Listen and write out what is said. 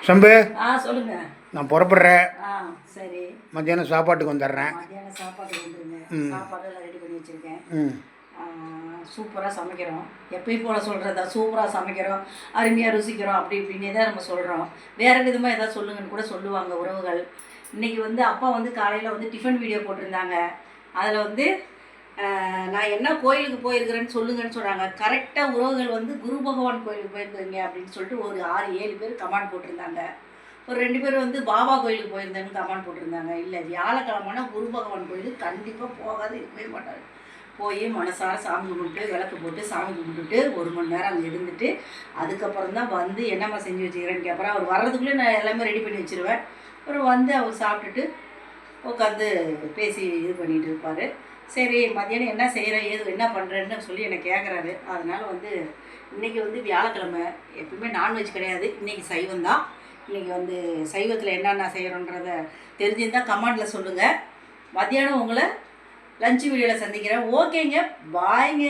சம்பு, சொல்லுங்க. நான் புறப்படுறேன். சரி. மத்தியானம் சாப்பாட்டுக்கு வந்துடுறேன். மத்தியானம் சாப்பாட்டுக்கு வந்துருங்க. சாப்பாடெல்லாம் ரெடி பண்ணி வச்சுருக்கேன். ம் சூப்பராக சமைக்கிறோம். எப்பயும் போல் சொல்கிறதா, சூப்பராக சமைக்கிறோம், அருமையாக ருசிக்கிறோம், அப்படி இப்படின்னே தான் நம்ம சொல்கிறோம். வேறு விதமாக எதாவது சொல்லுங்கன்னு கூட சொல்லுவாங்க உறவுகள். இன்றைக்கி வந்து அப்பா வந்து காலையில் வந்து டிஃபன் வீடியோ போட்டிருந்தாங்க. அதில் வந்து நான் என்ன கோயிலுக்கு போயிருக்கிறேன்னு சொல்லுங்கன்னு சொல்கிறாங்க. கரெக்டாக உறவுகள் வந்து குரு பகவான் கோயிலுக்கு போயிருக்கீங்க அப்படின்னு சொல்லிட்டு ஒரு 6-7 பேர் கமெண்ட் போட்டிருந்தாங்க. ஒரு 2 பேர் வந்து பாபா கோயிலுக்கு போயிருந்தேன்னு கமெண்ட் போட்டிருந்தாங்க. இல்லை, வியாழக்கிழமைனா குரு பகவான் கோயிலுக்கு கண்டிப்பாக போகாது இருக்கவே மாட்டார். போய் மனசார சாமி கும்பிட்டு விளக்கு போட்டு சாமி கும்பிட்டுட்டு 1 மணி நேரம் அங்கே இருந்துட்டு அதுக்கப்புறம் தான் வந்து என்னம்மா செஞ்சு வச்சுக்கிறேன்னு கேட்குறேன். அவர் வர்றதுக்குள்ளே நான் எல்லாமே ரெடி பண்ணி வச்சுருவேன். அப்புறம் வந்து அவர் சாப்பிட்டுட்டு உட்காந்து பேசி இது பண்ணிகிட்டு இருப்பார். சரி, மத்தியானம் என்ன செய்கிறேன், ஏது என்ன பண்ணுறேன்னு சொல்லி என்னை கேட்குறாரு. அதனால் வந்து இன்றைக்கி வந்து வியாழக்கிழமை, எப்பவுமே நான்வெஜ் கிடையாது, இன்றைக்கி சைவம் தான். இன்றைக்கி வந்து சைவத்தில் என்னென்ன செய்கிறோன்றத தெரிஞ்சிருந்தால் கமெண்டில் சொல்லுங்கள். மத்தியானம் உங்களை லஞ்ச் வீடியோவில் சந்திக்கிறேன். ஓகேங்க, பாய்ங்க.